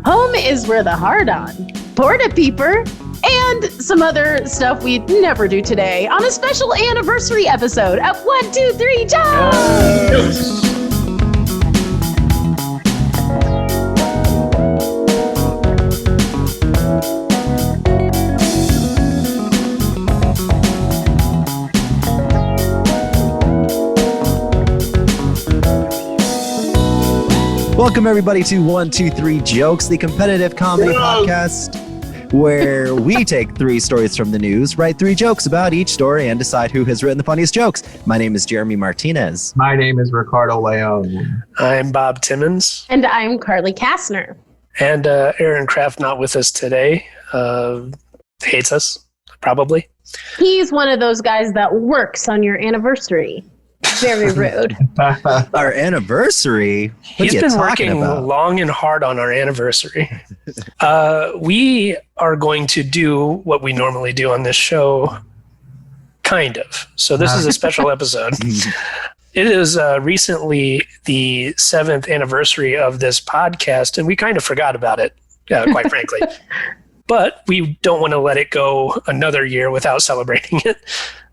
Home is where the heart on. Porta Peeper. And some other stuff we'd never do today on a special anniversary episode of 1, 2, 3, Jokes! Welcome everybody to 1, 2, 3 Jokes, the competitive comedy podcast where we take 3 stories from the news, write 3 jokes about each story, and decide who has written the funniest jokes. My name is Jeremy Martinez. My name is Ricardo Leon. I'm Bob Timmons. And I'm Carly Kastner. And Aaron Kraft not with us today. Hates us, probably. He's one of those guys that works on your anniversary. Very rude. Our anniversary? He's been working long and hard on our anniversary. We are going to do what we normally do on this show, kind of. So this is a special episode. It is recently the 7th anniversary of this podcast, and we kind of forgot about it, quite frankly. But we don't want to let it go another year without celebrating it.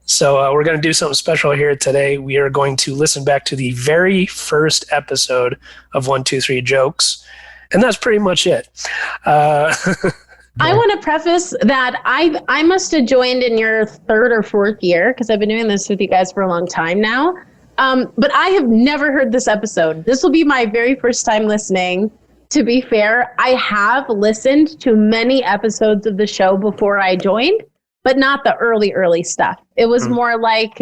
So we're going to do something special here today. We are going to listen back to the very first episode of 1, 2, 3 Jokes. And that's pretty much it. I want to preface that I must have joined in your 3rd or 4th year, because I've been doing this with you guys for a long time now. But I have never heard this episode. This will be my very first time listening. To be fair, I have listened to many episodes of the show before I joined, but not the early stuff. It was more like,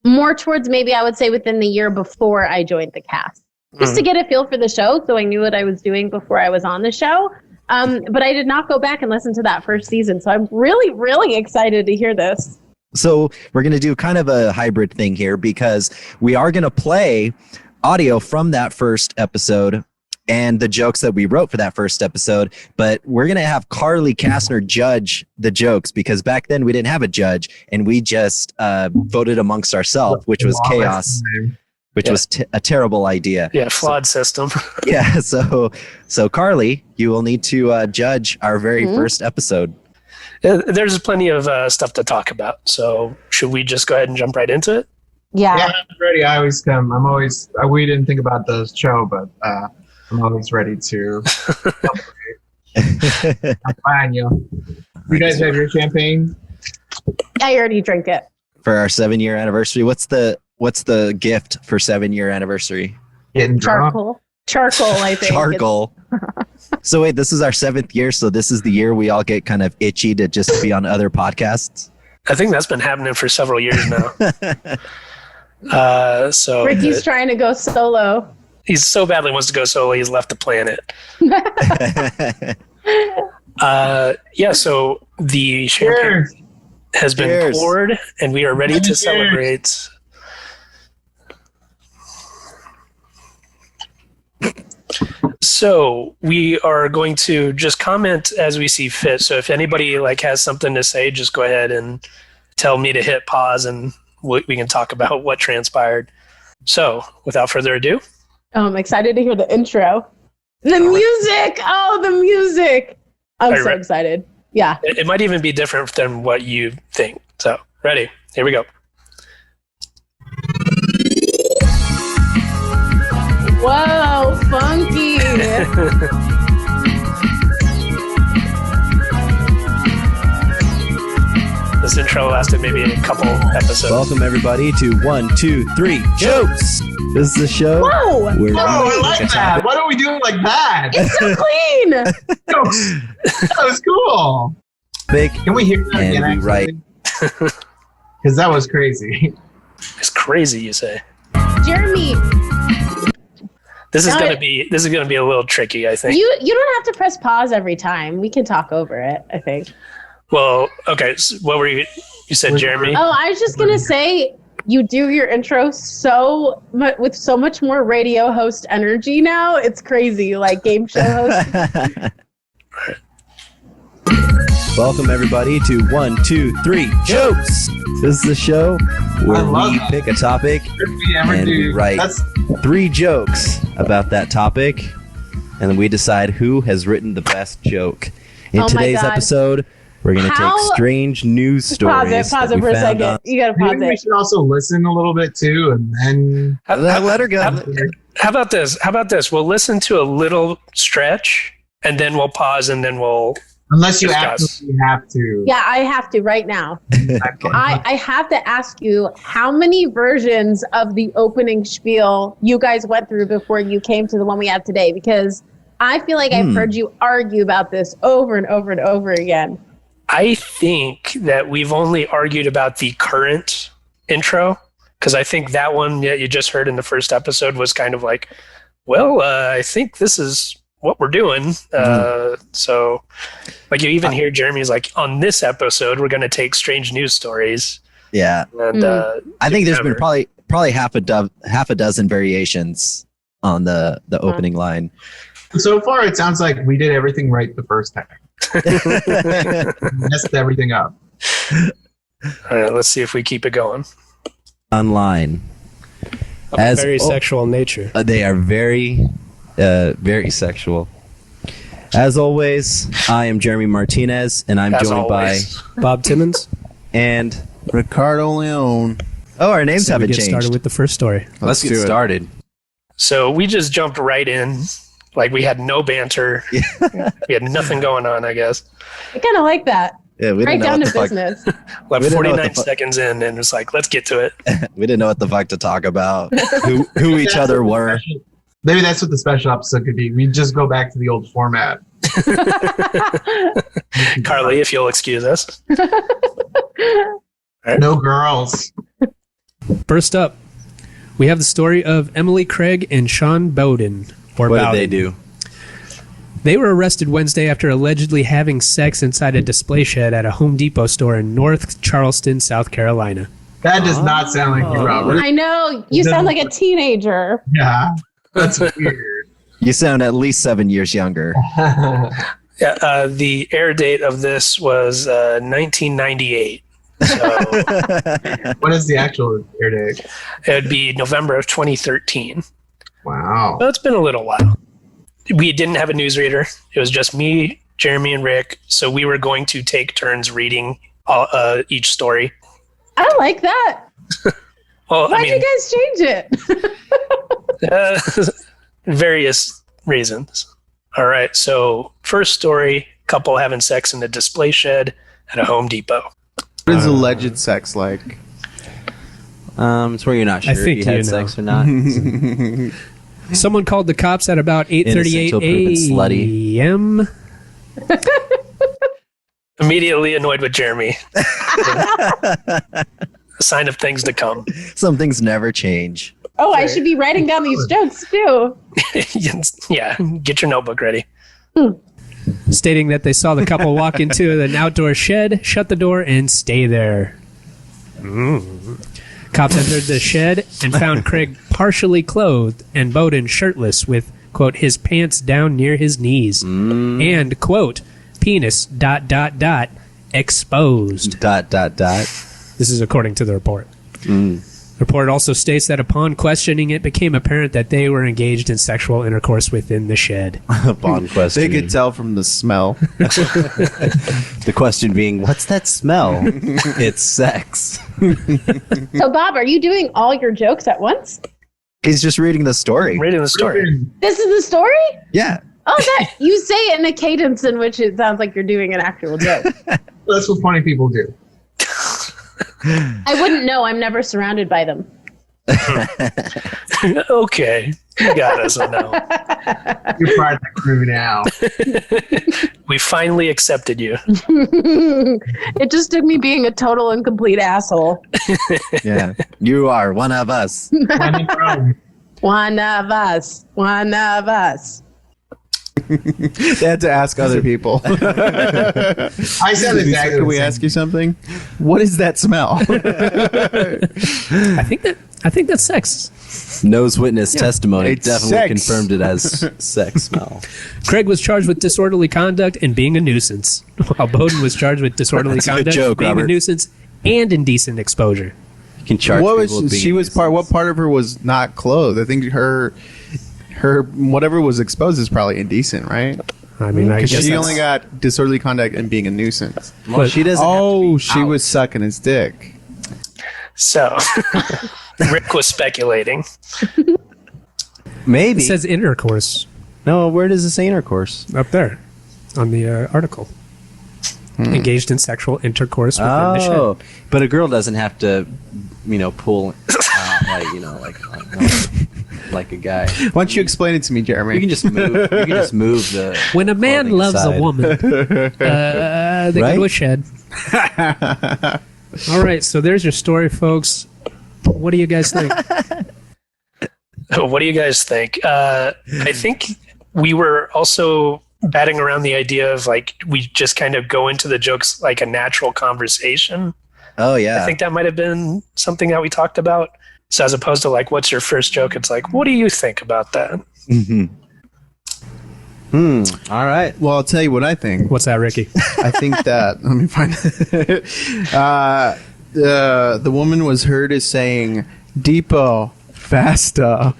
more towards maybe I would say within the year before I joined the cast. Just to get a feel for the show, so I knew what I was doing before I was on the show. But I did not go back and listen to that first season. So I'm really, really excited to hear this. So we're going to do kind of a hybrid thing here because we are going to play audio from that first episode and the jokes that we wrote for that first episode, but we're going to have Carly Kastner judge the jokes because back then we didn't have a judge and we just voted amongst ourselves, which was chaos, which was a terrible idea. Yeah, flawed system. Yeah, so Carly, you will need to judge our very first episode. There's plenty of stuff to talk about, so should we just go ahead and jump right into it? Yeah, I'm ready. I always come. We didn't think about the show, but I'm always ready to celebrate. I'm fine, yo. You guys have your champagne? I already drank it. For our 7-year anniversary, what's the gift for 7-year anniversary? Getting drunk. Charcoal, I think. Charcoal. So wait, this is our 7th year, so this is the year we all get kind of itchy to just be on other podcasts? I think that's been happening for several years now. So Ricky's trying to go solo. He so badly wants to go solo, he's left the planet. So the champagne has been poured, and we are ready to celebrate. So we are going to just comment as we see fit. So if anybody has something to say, just go ahead and tell me to hit pause, and we can talk about what transpired. So without further ado. Oh, I'm excited to hear the intro. The music! Oh, the music! I'm so excited. Yeah. It might even be different than what you think. So, ready? Here we go. Whoa, funky! This intro lasted maybe a couple episodes. Welcome everybody to 1, 2, 3 Jokes. This is the show. Whoa! I like that. Why don't we do it like that? It's so clean. That was cool. Big. Can we hear that again? And we write. Because that was crazy. It's crazy, you say. Jeremy. This is gonna be a little tricky, I think. You don't have to press pause every time. We can talk over it, I think. Well, okay. So what were you said, Jeremy? Oh, I was just gonna say you do your intro with so much more radio host energy now. It's crazy, like game show host. Welcome everybody to 1, 2, 3 Jokes. This is the show where we pick a topic and we write 3 jokes about that topic. and we decide who has written the best joke. In Oh my today's God. episode, we're going to take strange news stories. Pause it for a second. You gotta pause Maybe we it. should also listen a little bit too, and then Let her go. How about this? We'll listen to a little stretch, and then we'll pause, and then we'll unless you discuss. absolutely have to. Yeah, I have to right now. I have to ask you how many versions of the opening spiel you guys went through before you came to the one we have today, because I feel like I've heard you argue about this over and over and over again. I think that we've only argued about the current intro, because I think that one that you just heard in the first episode was kind of like, well, I think this is what we're doing. So, like, you even hear Jeremy's like, on this episode, we're going to take strange news stories. Yeah. And I think there's been whatever. probably half a dozen variations on the opening line. So far, it sounds like we did everything right the first time. Messed everything up. All right, let's see if we keep it going. Online. Of a very sexual nature. They are very, very sexual. As always, I am Jeremy Martinez, and I'm As joined always. by Bob Timmons. and Ricardo Leone. oh, our names So we haven't get changed. started with the first story. Let's get started. So we just jumped right in. Like, we had no banter. We had nothing going on, I guess. I kind of like that. Yeah, we Right didn't know down what to the fuck. business. Like We didn't know what 49 the fuck- seconds in, and it's like, let's get to it. We didn't know what the fuck to talk about. who each other were. Maybe that's what the special episode could be. We just go back to the old format. Carly, if you'll excuse us. No girls. First up, we have the story of Emily Craig and Sean Bowden. Or What Bowden. did they do? They were arrested Wednesday after allegedly having sex inside a display shed at a Home Depot store in North Charleston, South Carolina. That does not sound like you, Robert. I know. You sound like a teenager. Yeah. That's weird. You sound at least 7 years younger. Yeah, the air date of this was 1998. So What is the actual air date? it would be November of 2013. Wow. So it's been a little while. We didn't have a newsreader. It was just me, Jeremy, and Rick. So we were going to take turns reading each story. I like that. Well, Why'd I mean, you guys change it? various reasons. All right. So first story: couple having sex in a display shed at a Home Depot. What is alleged sex like? It's where you're not sure I if think you had you know. sex or not. Someone called the cops at about Innocent till proven 8:38 a.m. Immediately annoyed with Jeremy. A sign of things to come. Some things never change. Oh, I should be writing down these jokes too. Yeah, get your notebook ready. stating that they saw the couple walk into an outdoor shed, shut the door, and stay there. Cops entered the shed and found Craig partially clothed and Bowden shirtless with, quote, his pants down near his knees and, quote, penis, ... exposed. ... This is according to the report. The report also states that upon questioning it became apparent that they were engaged in sexual intercourse within the shed. Upon They question. could tell from the smell. The question being, what's that smell? It's sex. So, Bob, are you doing all your jokes at once? He's just reading the story. Reading the story. This is the story? Yeah. Oh, that you say it in a cadence in which it sounds like you're doing an actual joke. That's what funny people do. I wouldn't know. I'm never surrounded by them. Okay, you got us now. You're part of the crew now. We finally accepted you. It just took me being a total and complete asshole. Yeah. You are one of us. When in Rome. One of us. One of us. They had to ask other people. I said exactly. Can we ask you something? What is that smell? I think that's sex. Nose witness testimony it's definitely sex. confirmed it as sex smell. Craig was charged with disorderly conduct and being a nuisance, while Bowden was charged with disorderly That's a good conduct, joke, being Robert. a nuisance, and indecent exposure. You can charge What people with was being she was part? What nuisance. part of her was not clothed? I think her her whatever was exposed is probably indecent, right? I mean, I Because guess she that's- only got disorderly conduct and being a nuisance. Well, she doesn't. have to Oh, be she out. was sucking his dick. So Rick was speculating. Maybe. It says intercourse No, where does it say intercourse? up there on the article. Engaged in sexual intercourse within the shed. Oh, but a girl doesn't have to, pull like a guy. Why don't you explain it to me, Jeremy? You can just move. You can just move the. When a man clothing loves aside. a woman, they go Right? to a shed. All right, so there's your story, folks. What do you guys think? What do you guys think? I think we were also batting around the idea of like we just kind of go into the jokes like a natural conversation. Oh yeah. I think that might have been something that we talked about. So as opposed to like, what's your first joke? It's like, what do you think about that? All right. Well, I'll tell you what I think. What's that, Ricky? I think that let me find it. The woman was heard as saying "Depot Fasta."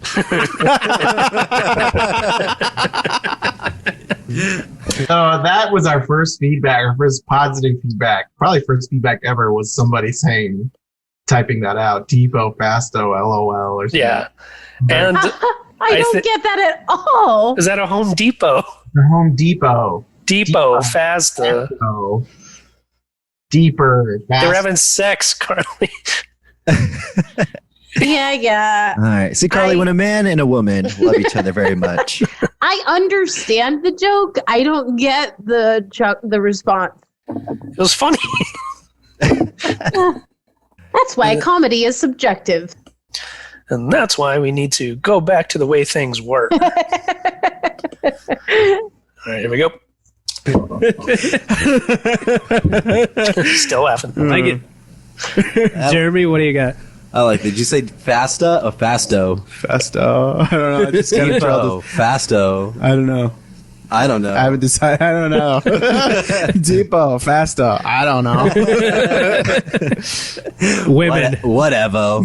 So that was our first feedback, our first positive feedback. Probably first feedback ever was somebody typing that out. Depot, Fasto, LOL, or something. Yeah. And I don't get that at all. is that a Home Depot? The Home Depot. Depot, Fasta. Oh. Deeper. They're Fast. having sex, Carly. Yeah. All right. See, Carly, when a man and a woman love each other very much. I understand the joke. I don't get the response. It was funny. That's why comedy is subjective. And that's why we need to go back to the way things were. All right, here we go. Still laughing. I like it. Jeremy, what do you got? I like. Did you say Fasta or Fasto? Fasto. I don't know. I just kind of Depot, Fasto. I don't know. I don't know. I haven't decided. I don't know. Depot Fasta. I don't know. Women. Whatever.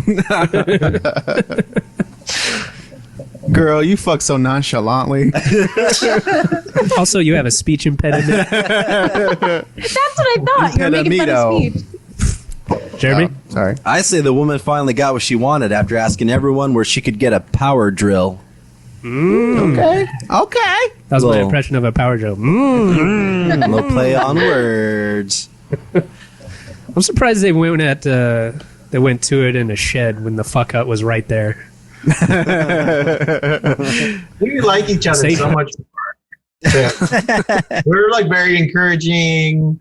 Girl, you fuck so nonchalantly. Also, you have a speech impediment. That's what I thought. You're making fun of Impedimento. speech. Jeremy? Sorry. I say the woman finally got what she wanted after asking everyone where she could get a power drill. Okay. That was my Well- impression of a power drill. A little play on words. I'm surprised they went to it in a shed when the fuck up was right there. We like each other Safe. so much more. Yeah. We were like very encouraging.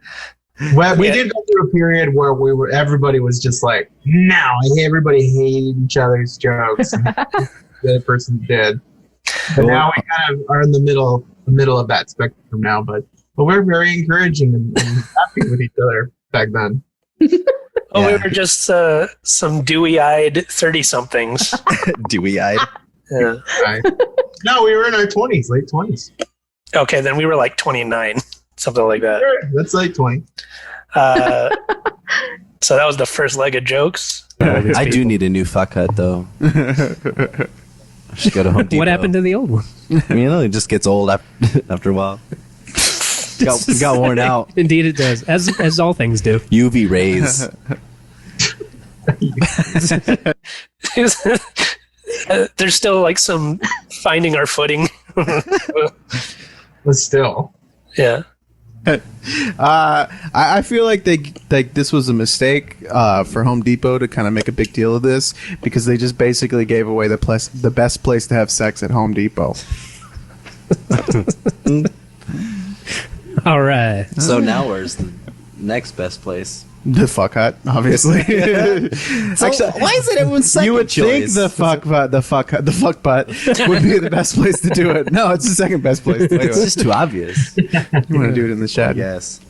Well, we did go through a period where everybody was just like, no, everybody hated each other's jokes. And the other person did. But now we kind of are in the middle of that spectrum now. But we're very encouraging and happy with each other back then. Oh, we Yeah. were just some dewy-eyed 30-somethings. Dewy-eyed. Yeah. Right? No, we were in our 20s, late 20s. Okay, then we were like 29, something like that. Sure, that's late 20. So that was the first leg of jokes. I do need a new fuck hut, though. I should go to Home Depot. What happened to the old one? It just gets old after a while. Got worn out. Indeed, it does, as all things do. UV rays. There's still like some finding our footing. But still. Yeah. I feel like this was a mistake for Home Depot to kind of make a big deal of this because they just basically gave away the best place to have sex at Home Depot. All right. So now where's the next best place? The fuck hut, obviously. Actually, why is it everyone's second You would think choice? the fuck butt would be the best place to do it. No, it's the second best place to do It's it. just too obvious. You want to do it in the shed? Yes.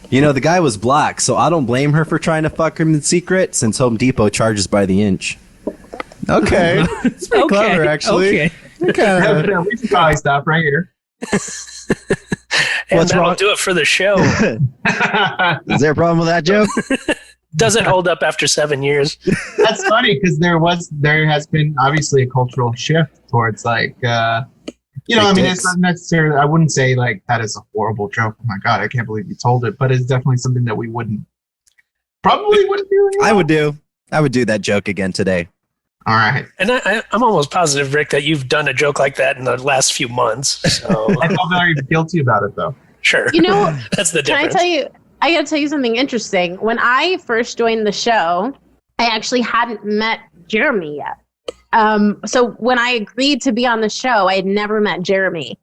The guy was black, so I don't blame her for trying to fuck him in secret since Home Depot charges by the inch. Okay, it's pretty clever, actually. Okay. Kinda- We should probably stop right here. And What's that'll wrong? do it for the show. Is there a problem with that joke? Does it hold up after 7 years? That's funny because there has been obviously a cultural shift towards like it's not necessarily, I wouldn't say like that is a horrible joke. Oh my god, I can't believe you told it, but it's definitely something that we probably wouldn't do anymore. I would do that joke again today. All right. And I'm almost positive, Rick, that you've done a joke like that in the last few months. So I felt very guilty about it though. Sure. That's the difference. I got to tell you something interesting. When I first joined the show, I actually hadn't met Jeremy yet. So when I agreed to be on the show, I had never met Jeremy.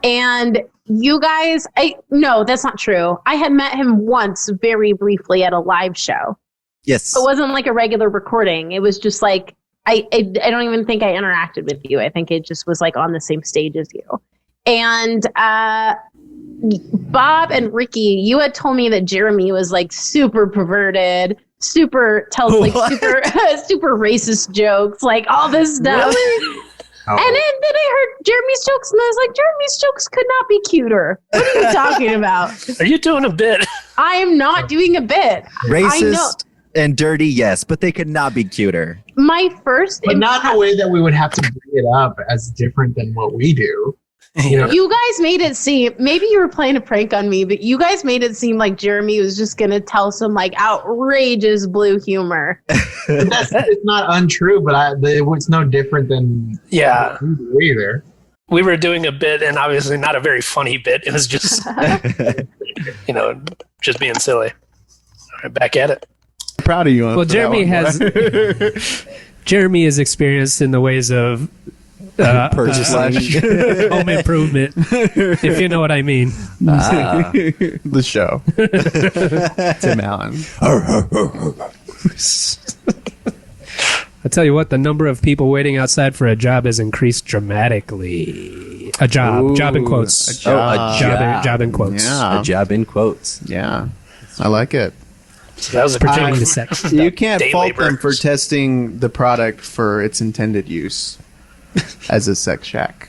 And you guys, no, that's not true. I had met him once very briefly at a live show. Yes. It wasn't like a regular recording. It was just like, I don't even think I interacted with you. I think it just was like on the same stage as you. And Bob and Ricky, you had told me that Jeremy was like super perverted, tells like super racist jokes, like all this stuff. Really? And then I heard Jeremy's jokes, and I was like, Jeremy's jokes could not be cuter. What are you talking about? Are you doing a bit? I am not doing a bit. Racist and dirty, yes, but they could not be cuter. My first, but not in a way that we would have to bring it up as different than what we do. You guys made it seem, maybe you were playing a prank on me, but you guys made it seem like Jeremy was just going to tell some like outrageous blue humor. It's not untrue, but it was no different than either. We were doing a bit, and obviously not a very funny bit. It was just, just being silly. All right, back at it. Proud of you. Well, Jeremy is experienced in the ways of purchasing home improvement, if you know what I mean. The show. Tim Allen. I tell you what, the number of people waiting outside for a job has increased dramatically. A job in quotes. A job in quotes. Yeah. A job in quotes. Yeah, I like it. So that was Pertaining to sex. You can't Day fault labor. them for testing the product for its intended use as a sex shack.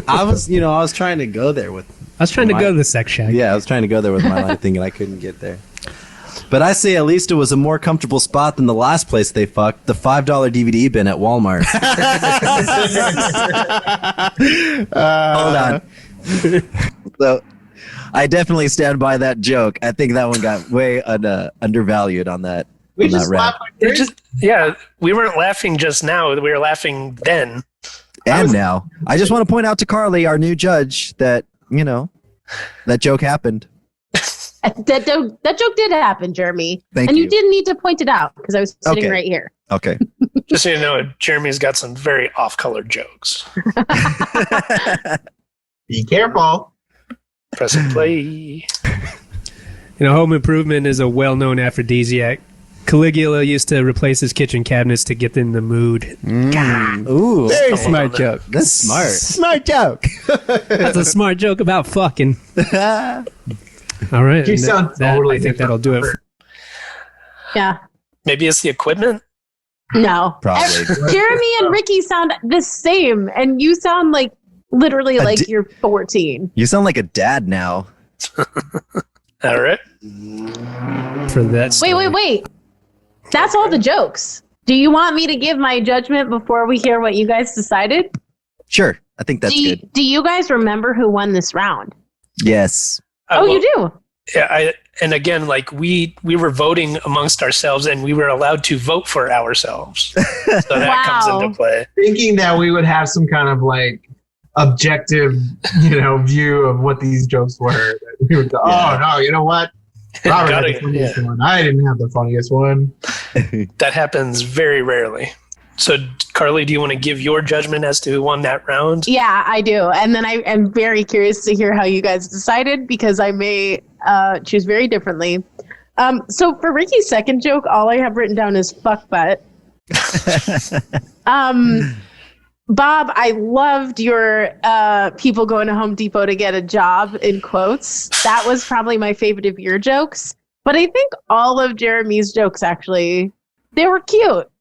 I was trying to go there with. I was trying to go to the sex shack. Yeah, I was trying to go there with my line of thinking I couldn't get there. But I say at least it was a more comfortable spot than the last place they fucked, the $5 DVD bin at Walmart. Hold on. So I definitely stand by that joke. I think that one got way undervalued on that. We on just that laughed rap. like crazy. we weren't laughing just now. We were laughing then. And now, I just want to point out to Carly, our new judge, that that joke happened. That joke did happen, Jeremy. Thank and you you. didn't need to point it out because I was sitting Okay. right here. Okay. Just so you know, Jeremy's got some very off-color jokes. Be careful. Press and play. Home improvement is a well-known aphrodisiac. Caligula used to replace his kitchen cabinets to get in the mood. Ooh, Very Stumbled smart on that. joke. that's smart. Smart joke. That's a smart joke about fucking. All right. You and sound totally I think that'll do it. Yeah. Maybe it's the equipment. No. Probably. Jeremy and Ricky sound the same, and you sound like literally like you're 14. You sound like a dad now. All right. For that story. Wait. That's all the jokes. Do you want me to give my judgment before we hear what you guys decided? Sure. I think that's good. Do you guys remember who won this round? Yes. You do? Yeah, and again, like we were voting amongst ourselves, and we were allowed to vote for ourselves. So that comes Wow. into play. Thinking that we would have some kind of like objective, view of what these jokes were. That we would go, oh no, you know what? Robert had the funniest one. I didn't have the funniest one. That happens very rarely. So, Carly, do you want to give your judgment as to who won that round? Yeah, I do. And then I am very curious to hear how you guys decided because I may choose very differently. So for Ricky's second joke, all I have written down is fuck butt. Bob, I loved your people going to Home Depot to get a job in quotes. That was probably my favorite of your jokes. But I think all of Jeremy's jokes, actually, they were cute.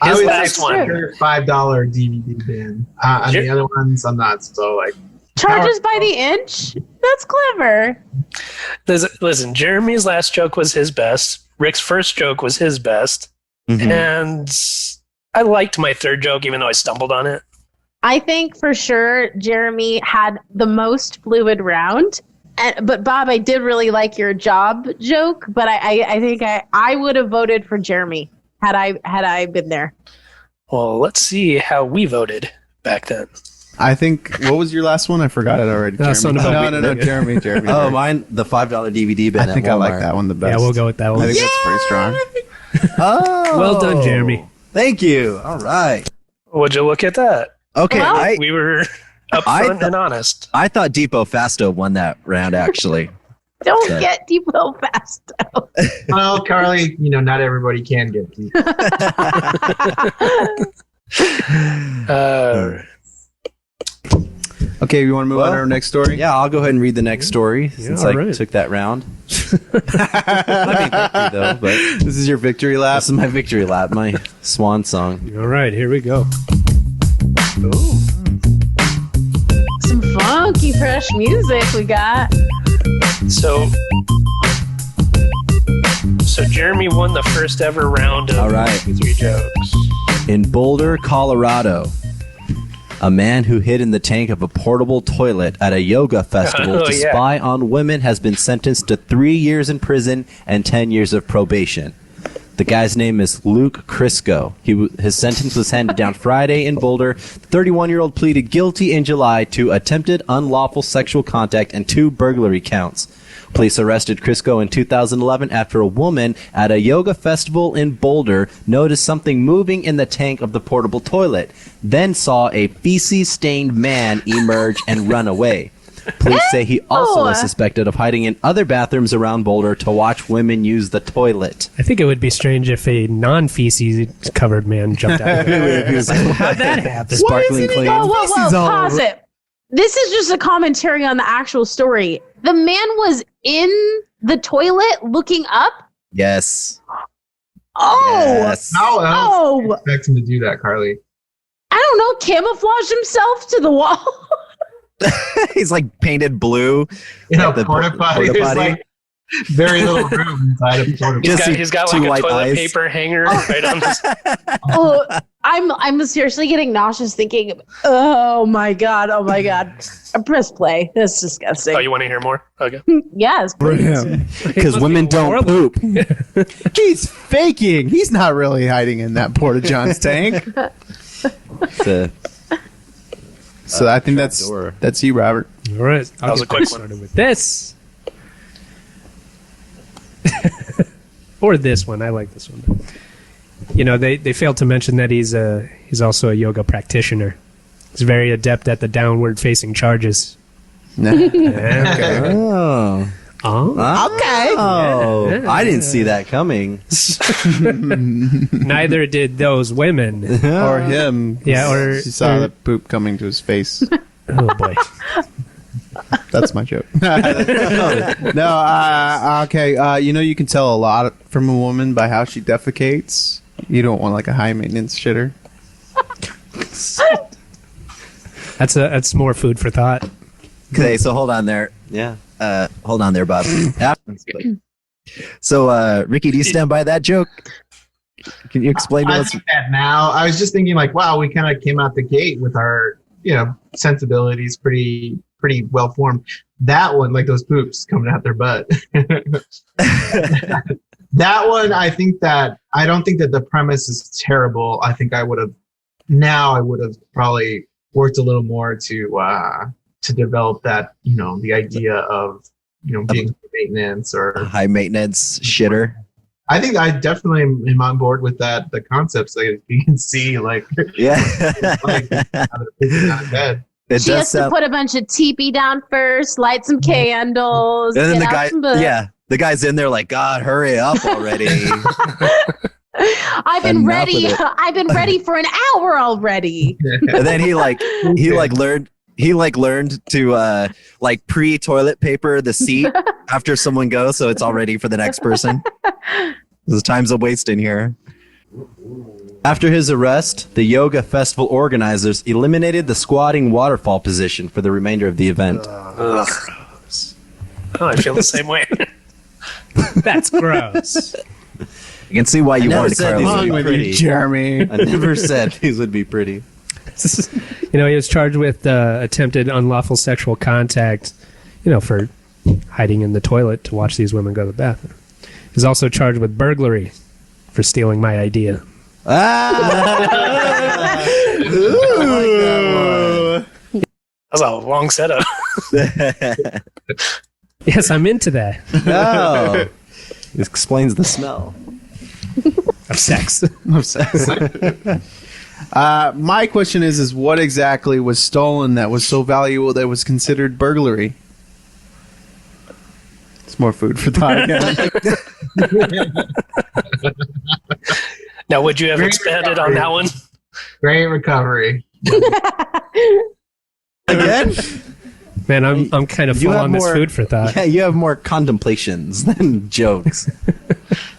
I would last say one. $5 DVD bin. And the other ones, I'm not so like. Charges by the inch? That's clever. Listen, Jeremy's last joke was his best. Rick's first joke was his best. Mhm. And I liked my third joke, even though I stumbled on it. I think for sure Jeremy had the most fluid round. But Bob, I did really like your job joke, but I think I would have voted for Jeremy had I been there. Well, let's see how we voted back then. I think, what was your last one? I forgot it already. Last Jeremy. one about No, Jeremy. Oh, mine, the $5 DVD bin. I think at I like Walmart. that one the best. Yeah, we'll go with that I one. think that's pretty strong. Oh, Well done, Jeremy. Thank you. All right. Would you look at that? Okay, Well- We were I upfront and honest. I thought Depot Fasto won that round actually. Don't Yeah. get Depot fast. Well, Carly, not everybody can get deep. Okay, you want to move on to Well, our next story? Yeah, I'll go ahead and read the next story since I all right. took that round. I mean, thank you, though, but This is your victory lap. this is my victory lap, my swan song. All right, here we go. Some funky fresh music we got. So Jeremy won the first ever round of All right. 3 jokes. In Boulder, Colorado, a man who hid in the tank of a portable toilet at a yoga festival Oh, to yeah. spy on women has been sentenced to 3 years in prison and 10 years of probation. The guy's name is Luke Crisco. His sentence was handed down Friday in Boulder. The 31-year-old pleaded guilty in July to attempted unlawful sexual contact and 2 burglary counts. Police arrested Crisco in 2011 after a woman at a yoga festival in Boulder noticed something moving in the tank of the portable toilet, then saw a feces-stained man emerge and run away. Police say he also is suspected of hiding in other bathrooms around Boulder to watch women use the toilet. I think it would be strange if a non-feces covered man jumped out. How'd that happen? Sparkling clean. Whoa, Feces all pause over- it. This is just a commentary on the actual story. The man was in the toilet looking up. Yes. Oh, Yes. How else oh! expect him to do that, Carly? I don't know. Camouflage himself to the wall. He's like painted blue. In a Like the porta potty, porta there's potty. like very little room inside of a porta Just potty. He's got two like a white toilet eyes. paper hanger right on his. Oh, I'm seriously getting nauseous thinking. Oh my god! Oh my god! I press play. That's disgusting. Oh, you want to hear more? Okay. Yes, please. Because women don't poop. He's faking. He's not really hiding in that Porta John's tank. The- So I think door. that's you, Robert. All right, That was a quick one. started with this. Or this one. I like this one. You know, they failed to mention that he's also a yoga practitioner. He's very adept at the downward facing charges. Nah. Yeah. Oh. Oh. Okay. Oh. I didn't see that coming. Neither did those women. Or him. Yeah, or- he saw the poop coming to his face. Oh boy. That's my joke. No, okay. You can tell a lot from a woman by how she defecates. You don't want like a high maintenance shitter. That's more food for thought. Okay, so hold on there. Yeah. Hold on there, Bob. So, Ricky, do you stand by that joke? Can you explain to I us? think that now. I was just thinking, like, wow, we kind of came out the gate with our, sensibilities pretty well formed. That one, like those poops coming out their butt. That one, I don't think that the premise is terrible. I think I would have probably worked a little more to develop that, the idea of, being maintenance or High maintenance shitter. I think I definitely am on board with that. The concepts, like you can see, like, Yeah. like how they're picking out of bed. It She does has to sound. put a bunch of teepee down first, light some candles. And then get the out guy, some books. yeah, the guy's in there like, God, hurry up already. I've been Enough ready. with it. I've been ready for an hour already. And then he learned to pre-toilet paper the seat after someone goes, so it's all ready for the next person. There's time's a waste in here. After his arrest, the yoga festival organizers eliminated the squatting waterfall position for the remainder of the event. Oh, I feel the same way. That's gross. I can see why you never wanted said Carly. these Wrong would be with pretty. you, Jeremy. I never said these would be pretty. He was charged with attempted unlawful sexual contact, for hiding in the toilet to watch these women go to the bathroom. He's also charged with burglary for stealing my idea. Ah! Ooh. That was a long setup. Yes, I'm into that. Oh, this explains the smell. Of sex. My question is what exactly was stolen that was so valuable that was considered burglary? It's more food for thought again. Now, would you have Great expanded on that one? Great recovery. Again? Man, I'm kind of You full have on this more- food for thought. Yeah, you have more contemplations than jokes.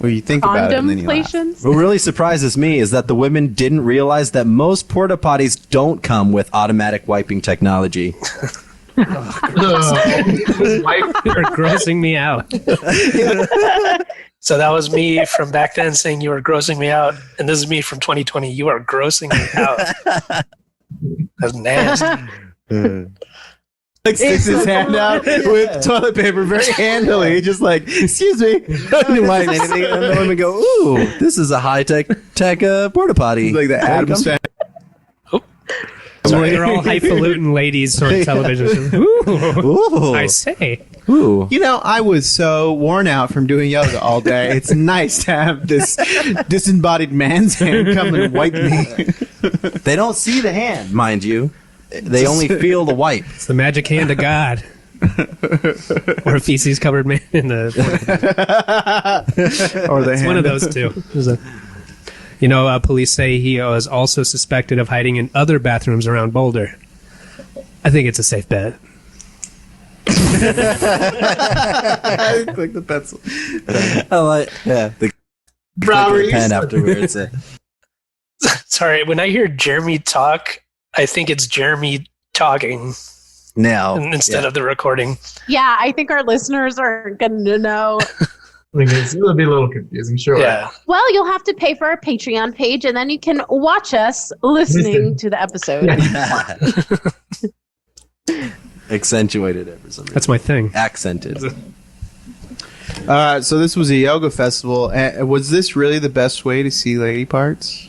Well, you think about it and then you laugh. Contemplations? What really surprises me is that the women didn't realize that most porta potties don't come with automatic wiping technology. Wipe- You're grossing me out. So that was me from back then saying you were grossing me out, and this is me from 2020. You are grossing me out. That's nasty. Like sticks his hand out with toilet paper very handily, just like, excuse me. Didn't wipe anything, and the women go, "Ooh, this is a high-tech porta potty." Like the Adams family. Sorry, they're all highfalutin ladies on television. Ooh, Ooh, I say. ooh. You know, I was so worn out from doing yoga all day. It's nice to have this disembodied man's hand come and wipe me. They don't see the hand, mind you. They only feel the wipe. It's the magic hand of God. Or a feces covered man in the. Or the It's hand. one of those two. There's a- police say he was also suspected of hiding in other bathrooms around Boulder. I think it's a safe bet. Click the pencil. I like, yeah, the Robert, you pen said- afterwards. Sorry, when I hear Jeremy talk, I think it's Jeremy talking Now, instead of the recording. Yeah, I think our listeners are going to know. It'll be a little confusing, sure. Yeah. Well, you'll have to pay for our Patreon page, and then you can watch us listening to the episode. accentuated it for some reason. That's my thing. Accented. So this was a yoga festival. Was this really the best way to see lady parts?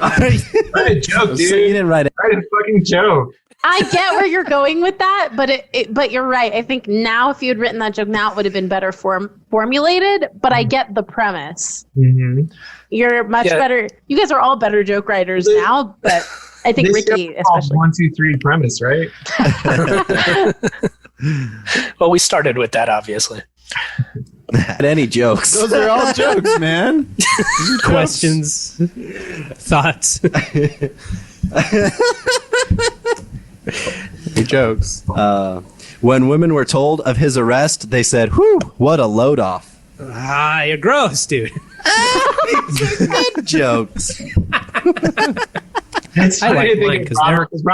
Write a joke, So you dude. didn't write it. Write a fucking joke. I get where you're going with that, but you're right. I think now, if you had written that joke now, it would have been better formulated. But I get the premise. Mm-hmm. You're much Yeah. better. You guys are all better joke writers now, but I think This Ricky, show's called especially. 1, 2, 3 premise, right? Well, we started with that, obviously. Had any jokes? Those are all jokes, man. Questions, thoughts. Your jokes. When women were told of his arrest, they said, "Whew, what a load off." You're gross, dude. Jokes. It's I like funny to mine think of 'cause Robert, because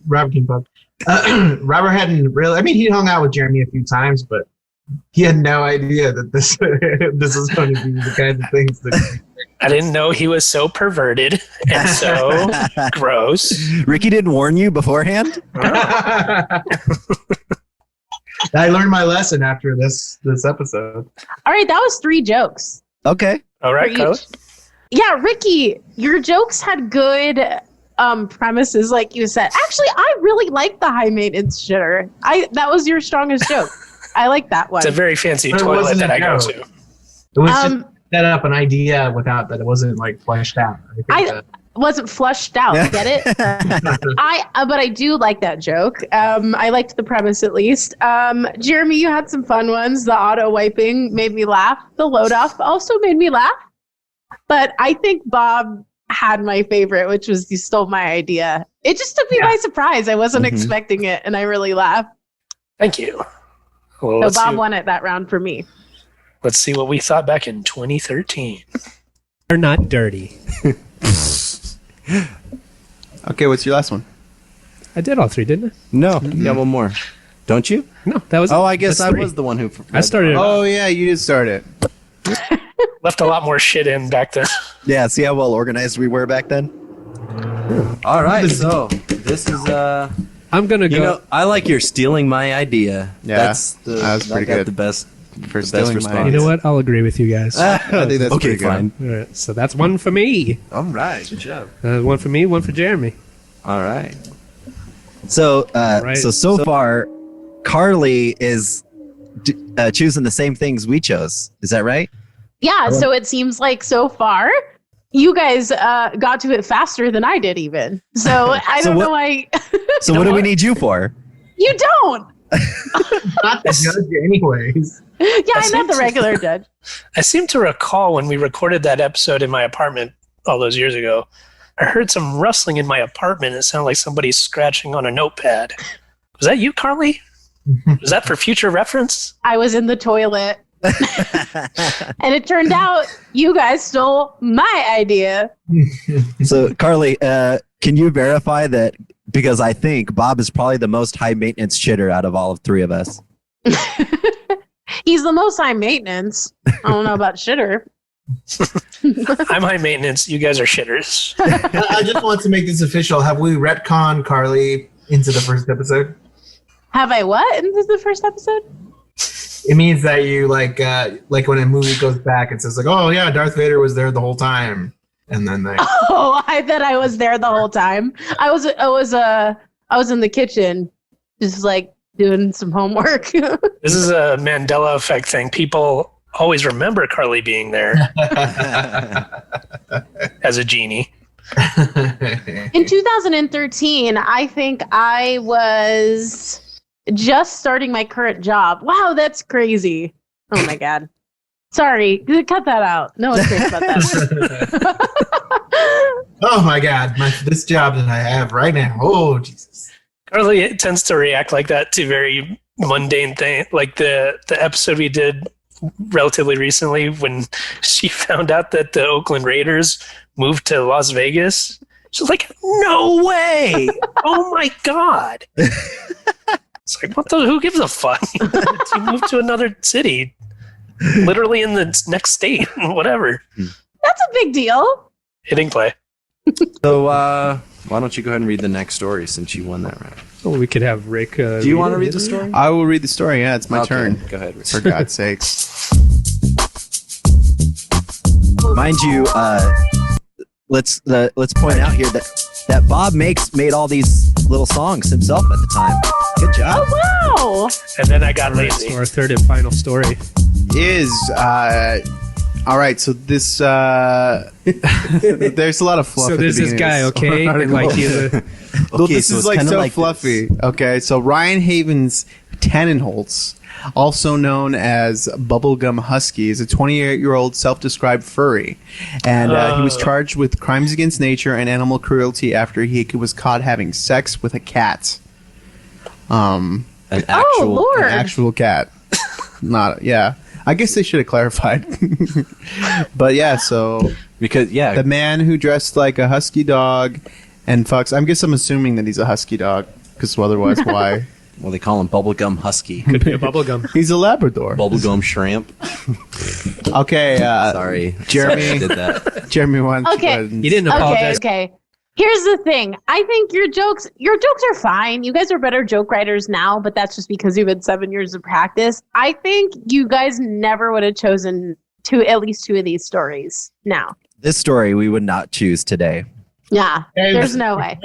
Robert can pop. Robert hadn't really. I mean, he hung out with Jeremy a few times, but he had no idea that this this is going to be the kind of things that. I didn't know he was so perverted and so gross. Ricky didn't warn you beforehand? I learned my lesson after this episode. All right, that was 3 jokes. Okay. All right, For Carly. each. Yeah, Ricky, your jokes had good premises, like you said. Actually, I really like the high maintenance shitter. That was your strongest joke. I like that one. It's a very fancy It toilet wasn't that a I go joke. to. It was just set up an idea without that. It wasn't like fleshed out. I think wasn't flushed out. Get it? But I do like that joke. I liked the premise at least. Jeremy, you had some fun ones. The auto wiping made me laugh. The load off also made me laugh. But I think Bob had my favorite, which was you stole my idea. It just took me by surprise. I wasn't expecting it, and I really laughed. Thank you. Well, So let's Bob see, won it that round for me. let's see what we thought back in 2013. They're not dirty. Okay, what's your last one? I did all 3, didn't No, you got one more. Don't you? I? No, that was. Oh, I guess that's I 3. was the one who. I started. Oh, yeah, you did start it. Left a lot more shit in back then. Yeah, see how well organized we were back then? All right, so this is I'm gonna go. you know, I like your stealing my idea. Yeah, That's that was pretty got good. The best For the stealing best my response. you know what? I'll agree with you guys. I think that's okay, pretty good. fine. All right, so that's one for me. All right, good job. One for me, one for Jeremy. All right. So, Right. so far, Carly is choosing the same things we chose. Is that right? Yeah, so it seems like so far you guys got to it faster than I did even. So I So don't what- know why So what do we need you for? you don't. Not the judge, anyways. Yeah, I'm not the seems- regular judge. I seem to recall when we recorded that episode in my apartment all those years ago, I heard some rustling in my apartment. It sounded like somebody scratching on a notepad. Was that you, Carly? Was that for future reference? I was in the toilet. And it turned out you guys stole my idea. So, Carly, can you verify that? Because I think Bob is probably the most high maintenance shitter out of all of three of us. He's the most high maintenance. I don't know about shitter. I'm high maintenance. You guys are shitters. I just want to make this official. Have we retconned Carly into the first episode? Have I what? And this is the first episode? It means that you like when a movie goes back, it says like, oh yeah, Darth Vader was there the whole time, and then they. Oh, I thought I was there the whole time. I was in the kitchen, just like doing some homework. This is a Mandela effect thing. People always remember Carly being there as a genie. In 2013, I think I was just starting my current job. Wow, that's crazy. Oh my God. Sorry, cut that out. No one cares about that. Oh my God, this job that I have right now. Oh Jesus. Carly tends to react like that to very mundane things, like the episode we did relatively recently when she found out that the Oakland Raiders moved to Las Vegas. She's like, "No way! Oh my God!" It's like, what the? Who gives a fuck? You moved to another city, literally in the next state, whatever. That's a big deal. Hitting play. So why don't you go ahead and read the next story since you won that round? Well, we could have Rick. Do you want to read the story? I will read the story. Yeah, it's my Okay, turn. Go ahead. Rick. For God's sakes. Mind you, let's point out here that Bob made all these little songs himself at the time. Good job. Oh, wow. And then I got So lazy. our third and final story. Is all right. So this there's a lot of fluff. So at the there's this beginning guy, of okay, and like he's a, Well, Okay, this so is it's like kinda so like fluffy. Okay, so Ryan Havens Tannenholtz, also known as Bubblegum Husky, is a 28-year-old self-described furry, and he was charged with crimes against nature and animal cruelty after he was caught having sex with a cat. An Oh, actual. Lord. An actual cat. Not yeah. I guess they should have clarified. But yeah, so Because yeah, the man who dressed like a husky dog and fucks. I'm assuming that he's a husky dog because otherwise, why? well they call him Bubblegum Husky, could be a bubblegum. He's a Labrador. Bubblegum Shrimp. Okay, Sorry, Jeremy. I did that. Jeremy, why don't you Okay. go ahead and- You didn't Okay, apologize. okay. Here's the thing. I think your jokes are fine. You guys are better joke writers now, but that's just because you've had 7 years of practice. I think you guys never would have chosen at least two of these stories now. This story we would not choose today. Yeah, there's no way.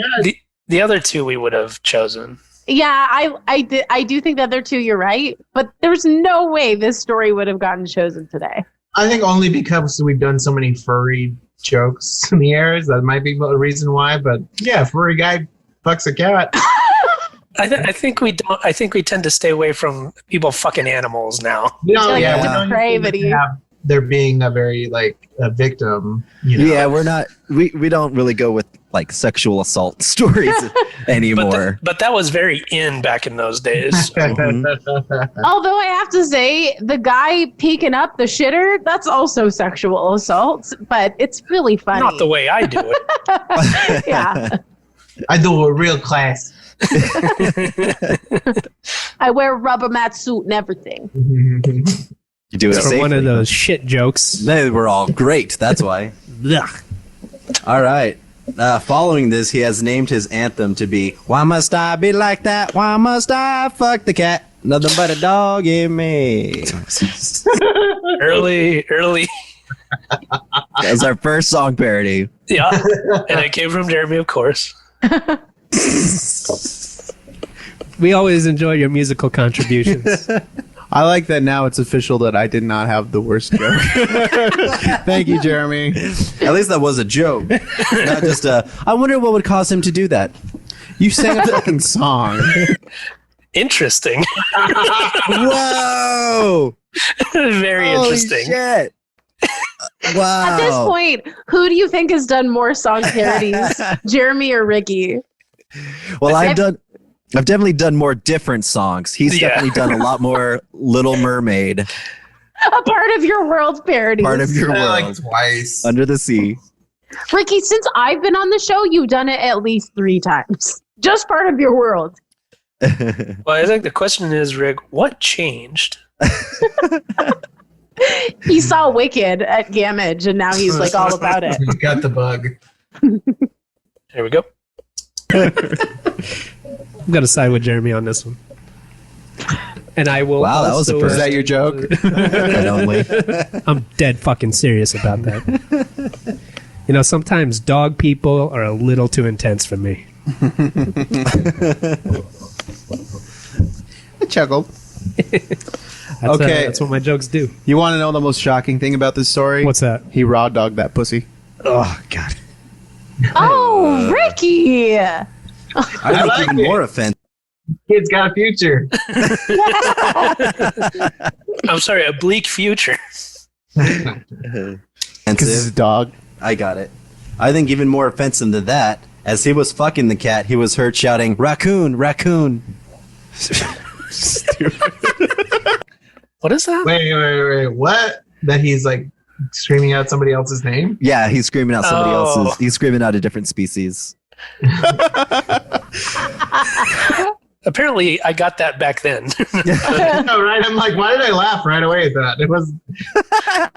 The other two we would have chosen. Yeah, I do think the other two you're right, but there's no way this story would have gotten chosen today. I think only because we've done so many furry jokes in the airs. That might be a reason why. But yeah, furry guy fucks a cat. I think we don't. I think we tend to stay away from people fucking animals now. We don't, Like yeah, a we don't depravity. usually have there being a very like a victim. You know? Yeah, we're not. We don't really go with like sexual assault stories anymore. But that was very in back in those days. Although I have to say, the guy peeking up the shitter, that's also sexual assault, but it's really funny. Not the way I do it. Yeah. I do a real class. I wear a rubber mat suit and everything. You do it From safely. one of those shit jokes. They were all great. That's why. Ugh. All right. Following this, he has named his anthem to be "Why Must I Be Like That? Why Must I Fuck the Cat? Nothing but a dog in me." Early. That was our first song parody. Yeah. And it came from Jeremy, of course. We always enjoy your musical contributions. I like that now it's official that I did not have the worst joke. Thank you, Jeremy. At least that was a joke, not just a. I wonder what would cause him to do that. You sang a fucking song. Interesting. Whoa! Very interesting. Shit. Wow. At this point, who do you think has done more song parodies, Jeremy or Ricky? Well, I've definitely done more different songs. He's definitely done a lot more Little Mermaid, A part of your world parodies. part of your Like world, twice. Under the Sea. Ricky, since I've been on the show, you've done it at least 3 times. Just part of your world. Well, I think the question is, Rick, what changed? He saw Wicked at Gamage, and now he's like all about it. You got the bug. There we go. I'm going to side with Jeremy on this one. And I will. Wow, that was a also, first. Is that your joke? And only. I'm dead fucking serious about that. You know, sometimes dog people are a little too intense for me. I chuckled. That's, Okay. that's what my jokes do. You want to know the most shocking thing about this story? What's that? He raw dogged that pussy. Oh, God. Oh, Ricky! I think like even it. more offensive. Kid's got a future. I'm sorry, a bleak future. Because it's a dog. I got it. I think even more offensive than that, as he was fucking the cat, he was heard shouting, "Raccoon, raccoon." What is that? Wait. What? That he's like screaming out somebody else's name? Yeah, he's screaming out somebody Oh. else's. He's screaming out a different species. Apparently, I got that back then. No, right? I'm like, why did I laugh right away at that? It was.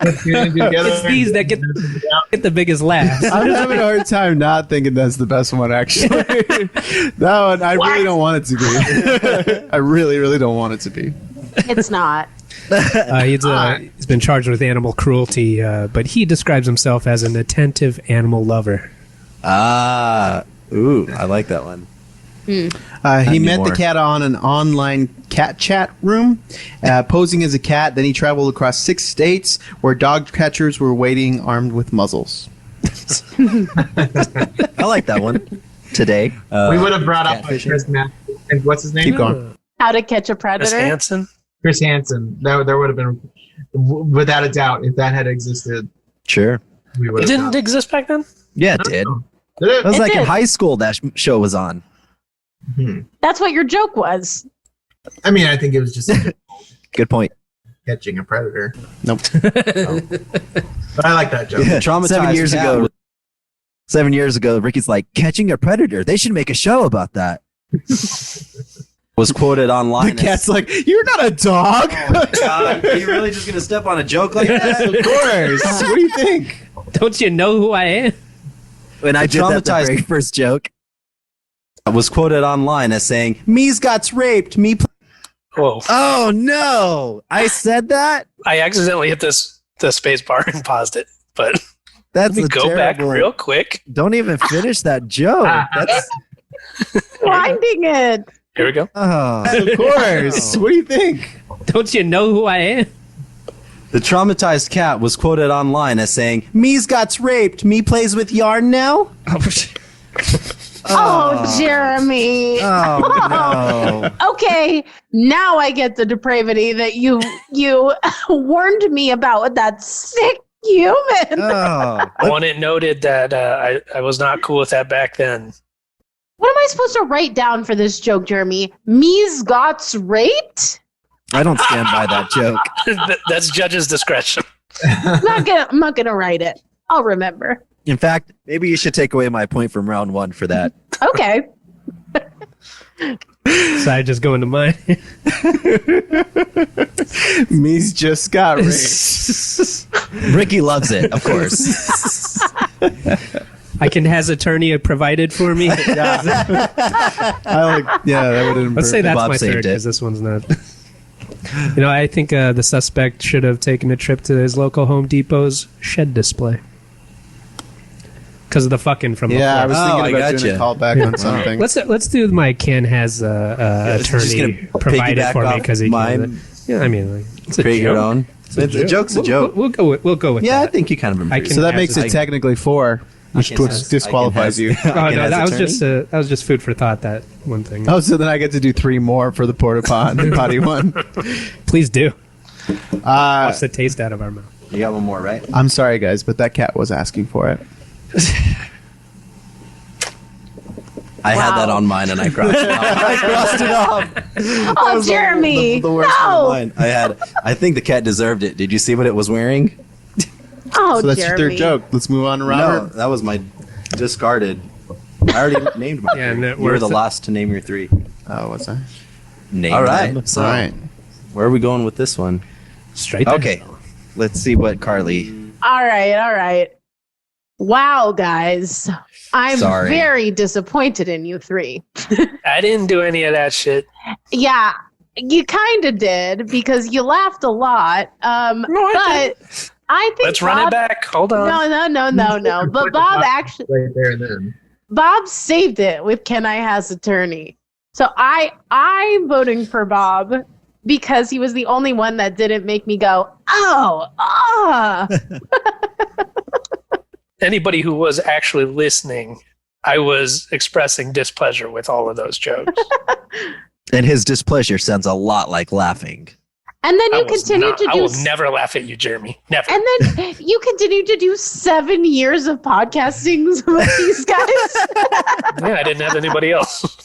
It's these that get the biggest laughs. I'm having a hard time not thinking that's the best one, actually. That one, I really don't want it to be. I really, really don't want it to be. It's not. He's been charged with animal cruelty, but he describes himself as an attentive animal lover. Ah, ooh, I like that one. He Not met anymore. the cat on an online cat chat room, posing as a cat. Then he traveled across 6 states where dog catchers were waiting armed with muzzles. I like that one. Today. We would have brought up like catfishing. Chris Matthews. And what's his name? Keep going. How to Catch a Miss Predator. Hansen. Chris Hansen. There would have been, without a doubt, if that had existed, Sure. we would It have. didn't exist back then? Yeah, it did. Did It was It like in did. high school that show was on. That's what your joke was. I mean, I think it was just Good point. catching a predator. Nope. But I like that joke. Yeah. Traumatized 7 years cat ago. was- 7 years ago, Ricky's like, catching a predator. They should make a show about that. Was quoted online. The cat's like, "You're not a dog." God, are you really just gonna step on a joke like that? Of course. What do you think? Don't you know who I am? When I did that the Traumatized- very first joke. Was quoted online as saying, "Me's got raped. Me." Whoa. Oh, no. I said that? I accidentally hit the space bar and paused it. But That's let me a go back terrible. real quick. Don't even finish that joke. That's Finding it. Here we go. oh. Of course. What do you think? Don't you know who I am? The traumatized cat was quoted online as saying, "Me's got raped. Me plays with yarn now." Oh, Jeremy. Oh no. Okay, now I get the depravity that you warned me about with that sick human. Oh. I want it noted that I was not cool with that back then. What am I supposed to write down for this joke, Jeremy? Me's gots raped? I don't stand by that joke. That's judge's discretion. I'm not gonna write it. I'll remember. In fact, maybe you should take away my point from round one for that. Okay. So I just go into mine. Me's just got raped. Ricky loves it, of course. I can has attorney provided for me. That would have been. Let's say that's Bob my saved third it. because this one's not. I think the suspect should have taken a trip to his local Home Depot's shed display. Because of the fucking from before. Yeah, I was thinking I about doing a gotcha. callback on something. Let's do my Ken has just attorney gonna provided piggyback for me off because he mine. can. Yeah, I mean, like, it's a Create your joke. own. The joke's a joke. We'll go with Yeah, I that. think you kind of improved. can- So that has makes it- it technically 4, which disqualifies you. Oh no, that was just food for thought. That one thing. Oh, so then I get to do 3 more for the porta potty one. Please do. Uh, Wash the taste out of our mouth. You got one more, right? I'm sorry, guys, but that cat was asking for it. I had that Wow. on mine and I crossed it off. I crossed it off. Oh, Jeremy. The worst one of No. mine. I think the cat deserved it. Did you see what it was wearing? Oh, So that's Jeremy. your third joke. Let's move on to No, Robert. that was my discarded. I already named my Yeah, three. and You were the last to name your 3. Oh, what's that? Name All right. them. So All right. where are we going with this one? Straight there. Okay, let's see what Carly. All right. Wow, guys. I'm Sorry. very disappointed in you 3. I didn't do any of that shit. Yeah, you kind of did because you laughed a lot. But I think Let's run it back. Hold on. No. But Bob actually, Right there and then. Bob saved it with "Can I Has Attorney." So I'm voting for Bob because he was the only one that didn't make me go, oh. Anybody who was actually listening, I was expressing displeasure with all of those jokes. And his displeasure sounds a lot like laughing. And then you I was continue not- to I do. will never laugh at you, Jeremy. Never. And then you continue to do 7 years of podcasting with these guys. Yeah, I didn't have anybody else.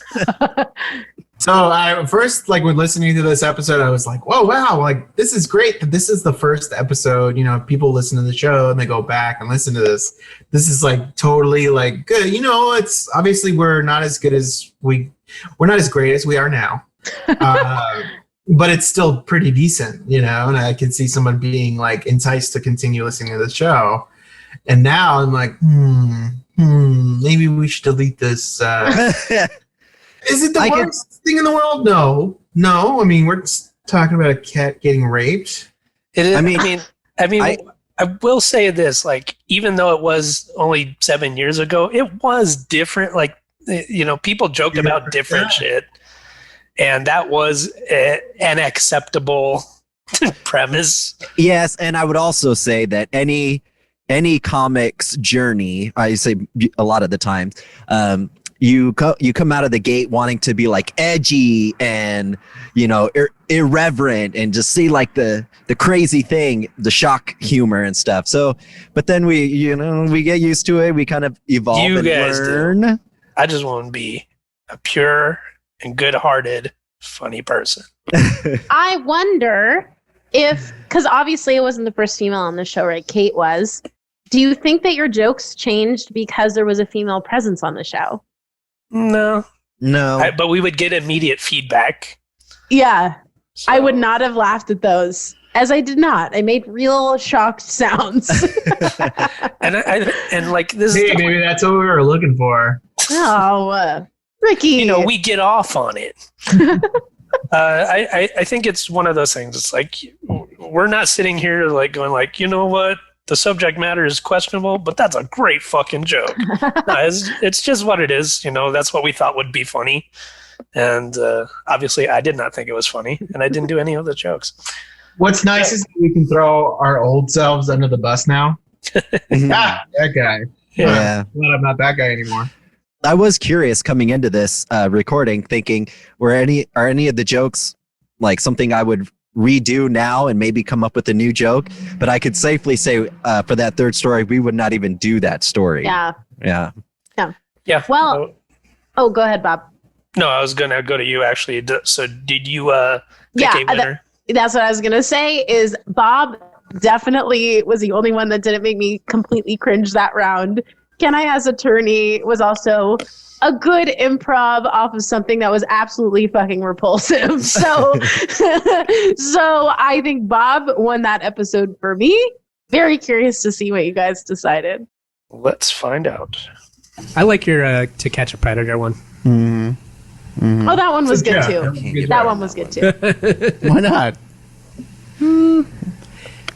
So I first, like, when listening to this episode, I was like, "Whoa, wow! Like, this is great that this is the first episode. People listen to the show and they go back and listen to this. This is like totally like good. It's obviously we're not as good as we're not as great as we are now, but it's still pretty decent, And I can see someone being like enticed to continue listening to the show. And now I'm like, maybe we should delete this. Is it the I can- worst thing in the world? No. I mean, we're just talking about a cat getting raped. It is. I mean- I will say this: like, even though it was only 7 years ago, it was different. Like, people joked about different shit, and that was an acceptable premise. Yes, and I would also say that any comic's journey, I say a lot of the time, you come out of the gate wanting to be like edgy and irreverent and just see like the crazy thing, the shock humor and stuff. So, but then we get used to it. We kind of evolve You and guys do. learn. I just want to be a pure and good-hearted, funny person. I wonder if, because obviously it wasn't the first female on the show, right? Kate was. Do you think that your jokes changed because there was a female presence on the show? No, No, but we would get immediate feedback. Yeah, So- I would not have laughed at those, as I did not. I made real shocked sounds. and like this. Hey, maybe that's what we were looking for. Oh, Ricky. We get off on it. I think it's one of those things. It's like we're not sitting here like going like, you know what, the subject matter is questionable, but that's a great fucking joke. No, it's just what it is. That's what we thought would be funny, and obviously I did not think it was funny, and I didn't do any of the jokes. What's nice is that we can throw our old selves under the bus now. That guy. yeah. Glad I'm not that guy anymore. I was curious coming into this recording, thinking, are any of the jokes like something I would redo now and maybe come up with a new joke? But I could safely say for that third story, we would not even do that story. Yeah. Yeah. Yeah. Well- Oh, go ahead, Bob. No, I was gonna go to you actually. So did you pick Yeah, a winner? That's what I was going to say is Bob definitely was the only one that didn't make me completely cringe that round. Can I As Attorney was also a good improv off of something that was absolutely fucking repulsive. So, so I think Bob won that episode for me. Very curious to see what you guys decided. Let's find out. I like your To Catch a Predator one. Oh, that one was good Yeah, too. that That one was good too. Why not?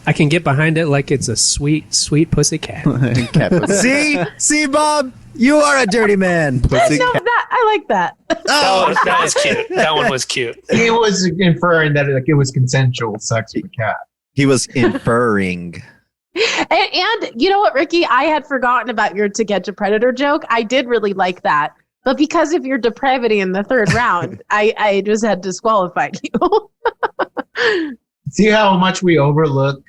I can get behind it like it's a sweet, sweet pussy cat. Cat pussy. See, Bob, you are a dirty man. Pussy No, cat. that I like that. That was cute. That one was cute. He was inferring that it was consensual sex with a cat. He was inferring. And you know what, Ricky? I had forgotten about your To Catch a Predator joke. I did really like that. But because of your depravity in the third round, I just had disqualified you. See how much we overlook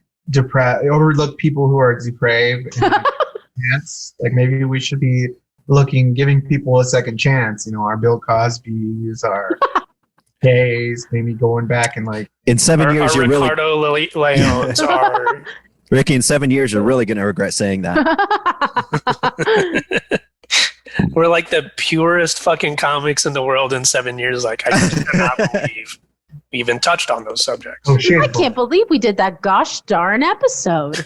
people who are depraved and chance? Like maybe we should be giving people a second chance. You know, our Bill Cosby's, our Hayes, maybe going back and like In 7 years, our you're really Ricardo Leones are. Ricky. In 7 years, you're really gonna regret saying that. We're like the purest fucking comics in the world in 7 years. Like, I just cannot believe we even touched on those subjects. oh shit. I can't believe we did that gosh darn episode.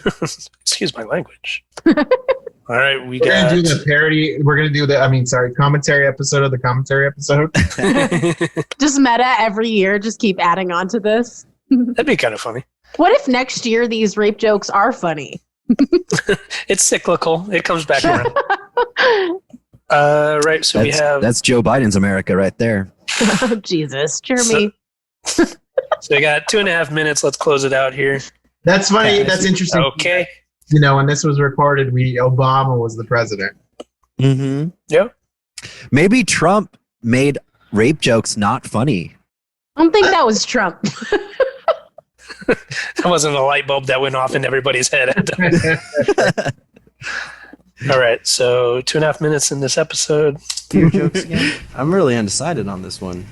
Excuse my language. All right, we We're got. gonna do the parody. We're gonna do the commentary episode of the commentary episode. Just meta every year. Just keep adding on to this. That'd be kind of funny. What if next year these rape jokes are funny? It's cyclical. It comes back around. Right, so we have. That's Joe Biden's America right there. Oh, Jesus, Jeremy. So we got 2.5 minutes. Let's close it out here. That's funny. That's interesting. Okay. You know, when this was recorded, Obama was the president. Mm-hmm. Yep. Maybe Trump made rape jokes not funny. I don't think that was Trump. That wasn't a light bulb that went off in everybody's head. All right, so 2.5 minutes in this episode. Your jokes again? I'm really undecided on this one.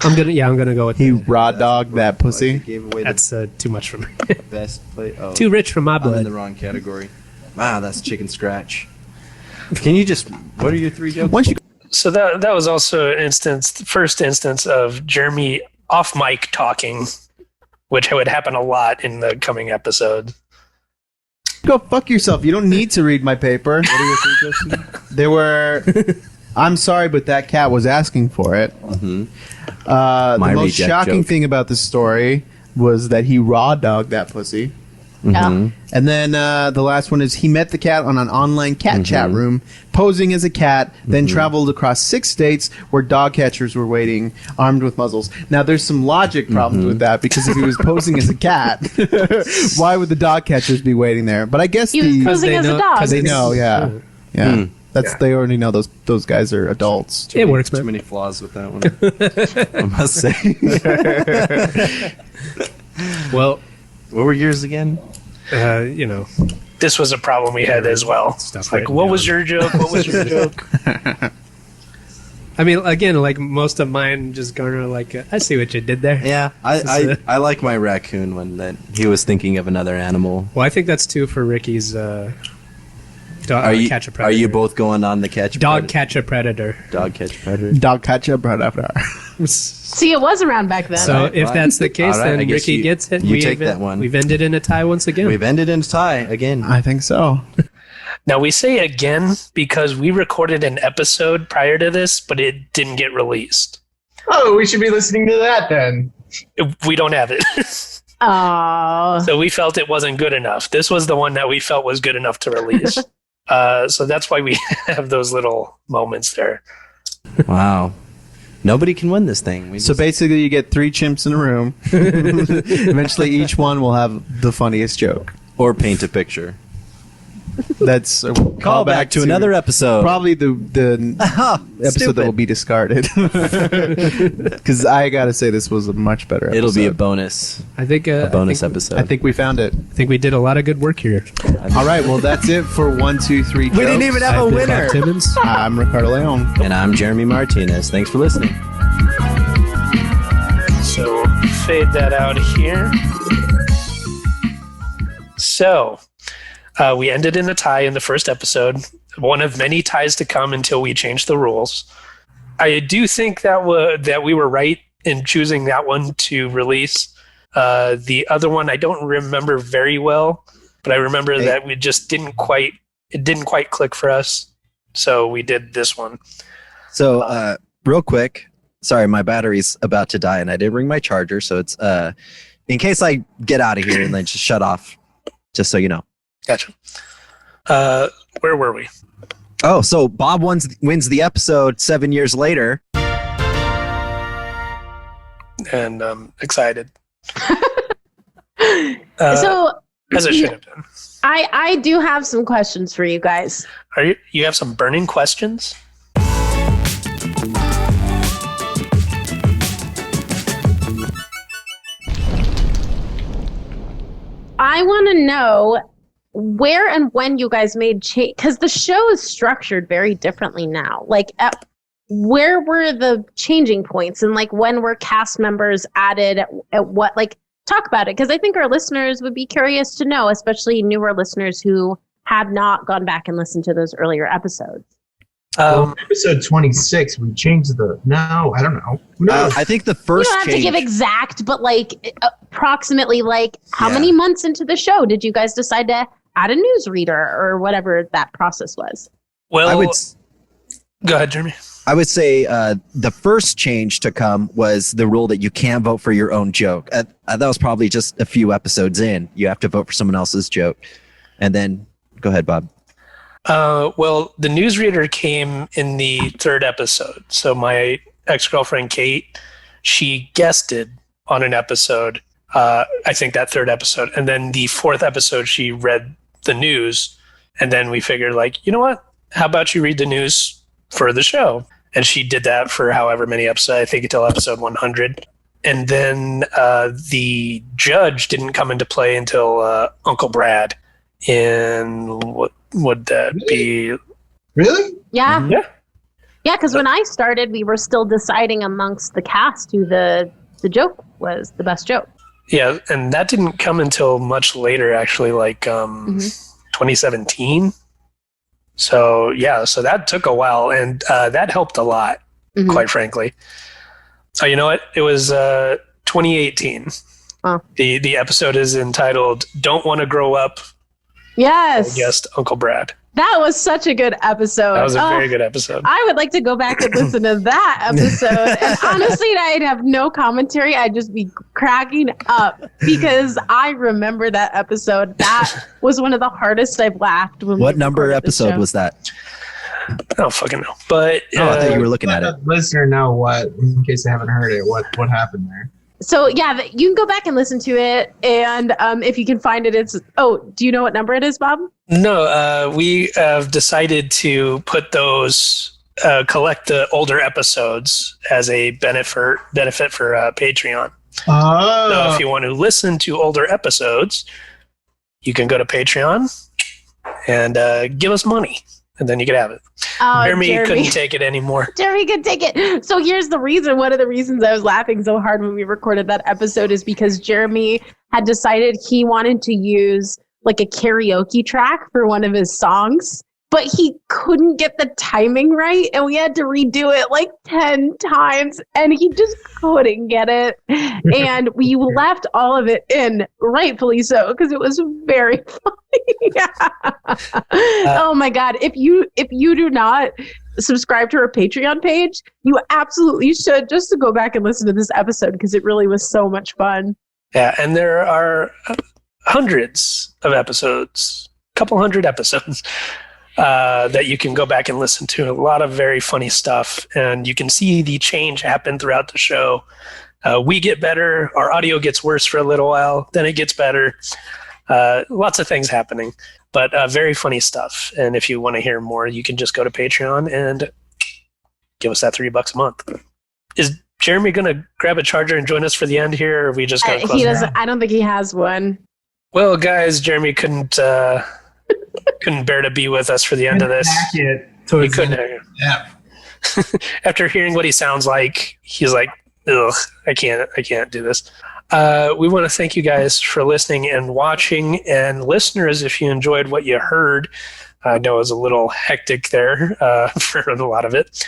I'm gonna go with He raw dogged that pussy. Gave away that's too much for me. the best play. Oh, Too rich for my I'm in blood. the wrong category. Wow, that's chicken scratch. Can you just? What are your 3 jokes? Once you So that was also the first instance of Jeremy off mic talking, which would happen a lot in the coming episode. go fuck yourself, you don't need to read my paper. What are your 3 jokes again? They were. I'm sorry, but that cat was asking for it. Mm-hmm. The My most reject shocking joke. thing about this story was that he raw dogged that pussy. Yeah. And then the last one is he met the cat on an online cat chat room, posing as a cat, then traveled across 6 states where dog catchers were waiting, armed with muzzles. Now, there's some logic problems with that, because if he was posing as a cat, why would the dog catchers be waiting there? But I guess He was posing as a dog. they know, yeah. They already know those guys are adults. It works, Too man. many flaws with that one. I must say. Well, What were yours again? you know, This was a problem we had as well. Stuff Like, written what down. was your joke? What was your joke? I mean, again, like most of mine, just garner like, I see what you did there. Yeah, I like my raccoon one that he was thinking of another animal. Well, I think that's 2 for Ricky's. Are you catch a are predator. you both going on the catch? Dog predator? catch a predator? Dog catch predator. Dog catch up right after. See, it was around back then. So Alright, if fine. that's the case, Alright, I then guess Ricky you- gets it. you take that one. We've ended in a tie once again. We've ended in tie again. I think so. Now, we say again because we recorded an episode prior to this, but it didn't get released. Oh, we should be listening to that then. We don't have it. Oh, So we felt it wasn't good enough. This was the one that we felt was good enough to release. So that's why we have those little moments there. Wow. Nobody can win this thing. We So just- basically, you get 3 chimps in a room. Eventually, each one will have the funniest joke. or paint a picture. That's a Call back to another episode. Probably the episode Stupid. that will be discarded. Because I gotta say, this was a much better episode. It'll be a bonus. I think A bonus I think, episode. I think we found it. I think we did a lot of good work here. All right, well, that's it for 1, 2, 3. We didn't even have a I've been winner. Bob Timmons. I'm Ricardo Leon. And I'm Jeremy Martinez. Thanks for listening. So fade that out here. So We ended in a tie in the first episode, one of many ties to come until we changed the rules. I do think that we were right in choosing that one to release. The other one I don't remember very well, but I remember that we just didn't quite click for us, so we did this one. So real quick, sorry, my battery's about to die and I didn't bring my charger, so it's in case I get out of here and then just shut off, just so you know. Gotcha. Where were we? Oh, so Bob wins the episode 7 years later. And I'm excited. So as I should have done. I do have some questions for you guys. You have some burning questions? I want to know where and when you guys made change, because the show is structured very differently now. Like, where were the changing points, and like when were cast members added at what? Like, talk about it, because I think our listeners would be curious to know, especially newer listeners who have not gone back and listened to those earlier episodes. Episode 26, we changed no, I don't know. Who knows? I think the first You don't have to give exact, but like approximately, like how many months into the show did you guys decide to add a newsreader or whatever that process was? Well, go ahead, Jeremy. I would say the first change to come was the rule that you can't vote for your own joke. That was probably just a few episodes in. You have to vote for someone else's joke. And then, go ahead, Bob. Well, the newsreader came in the third episode. So my ex-girlfriend, Kate, she guested on an episode, I think that third episode. And then the fourth episode, she read the news. And then we figured, like, you know what? How about you read the news for the show? And she did that for however many episodes, I think until episode 100. And then the judge didn't come into play until Uncle Brad in what would that be? Really? Yeah. Mm-hmm. Yeah, because when I started, we were still deciding amongst the cast who the joke was, the best joke. Yeah, and that didn't come until much later, actually, like 2017. So, so that took a while, and that helped a lot, quite frankly. So, you know what? It was 2018. Oh. The episode is entitled Don't Want to Grow Up. Yes. Guest Uncle Brad. That was such a good episode. That was a very good episode. I would like to go back and listen to that episode. And honestly, I'd have no commentary. I'd just be cracking up because I remember that episode. That was one of the hardest I've laughed. What number episode was that? I don't fucking know. But I thought you were looking at it. Listener know what, in case they haven't heard it, what happened there. So yeah, you can go back and listen to it, and if you can find it, it's. Oh, do you know what number it is, Bob? No, we have decided to put those, collect the older episodes as a benefit for Patreon. Oh. So if you want to listen to older episodes, you can go to Patreon and give us money. And then you could have it. Jeremy couldn't take it anymore. Jeremy could take it. So here's the reason. One of the reasons I was laughing so hard when we recorded that episode is because Jeremy had decided he wanted to use like a karaoke track for one of his songs, but he couldn't get the timing right. And we had to redo it like 10 times and he just couldn't get it. And we left all of it in, rightfully so, because it was very funny. Oh my God. If you do not subscribe to our Patreon page, you absolutely should, just to go back and listen to this episode because it really was so much fun. Yeah, and there are hundreds of episodes, a couple hundred episodes that you can go back and listen to. A lot of very funny stuff, and you can see the change happen throughout the show. We get better, our audio gets worse for a little while, then it gets better. Lots of things happening, but very funny stuff. And if you want to hear more, you can just go to Patreon and give us that $3 a month. Is Jeremy going to grab a charger and join us for the end here, or are we just going to close? He doesn't. I don't think he has one. Well, guys, Jeremy couldn't bear to be with us for the end of this. He couldn't. Yeah. After hearing what he sounds like, he's like, I can't do this. We want to thank you guys for listening and watching, and listeners, if you enjoyed what you heard, I know it was a little hectic there for a lot of it,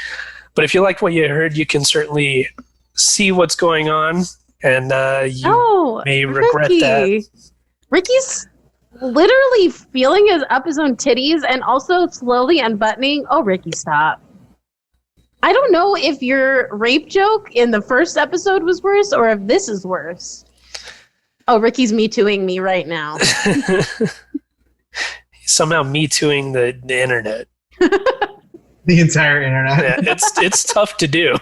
but if you liked what you heard, you can certainly see what's going on, and you may regret that. Ricky's literally feeling up his own titties and also slowly unbuttoning. Oh, Ricky, stop. I don't know if your rape joke in the first episode was worse or if this is worse. Oh, Ricky's Me Tooing me right now. He's somehow Me Tooing the internet. The entire internet. Yeah, it's tough to do.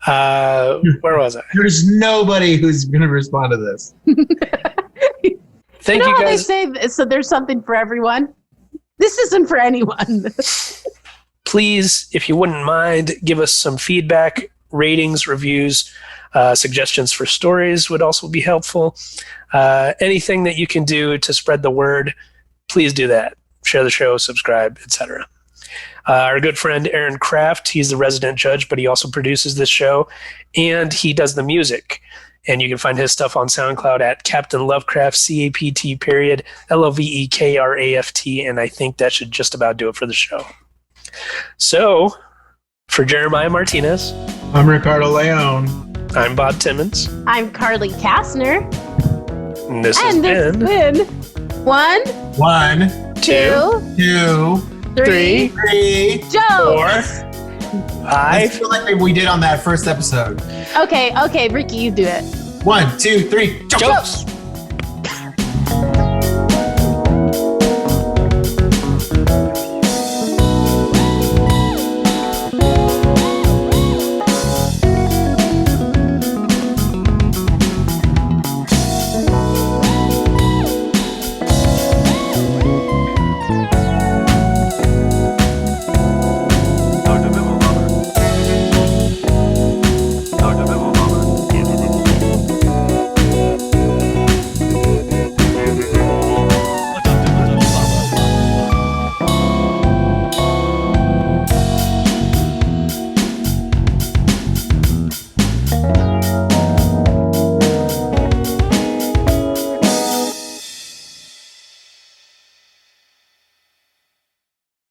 Where was I? There's nobody who's going to respond to this. Thank you guys. They say so there's something for everyone. This isn't for anyone. Please, if you wouldn't mind, give us some feedback, ratings, reviews, suggestions for stories would also be helpful. Anything that you can do to spread the word, please do that. Share the show, subscribe, etc. Our good friend Aaron Kraft, he's the resident judge, but he also produces this show, and he does the music. And you can find his stuff on SoundCloud at Captain Lovecraft, CAPT.LOVEKRAFT, and I think that should just about do it for the show. So, for Jeremiah Martinez, I'm Ricardo Leon. I'm Bob Timmons. I'm Carly Kastner. And this has been 1, 2, 3 jokes. 4, I 5. feel like we did on that first episode. Okay, Ricky, you do it. 1, 2, 3 Jokes.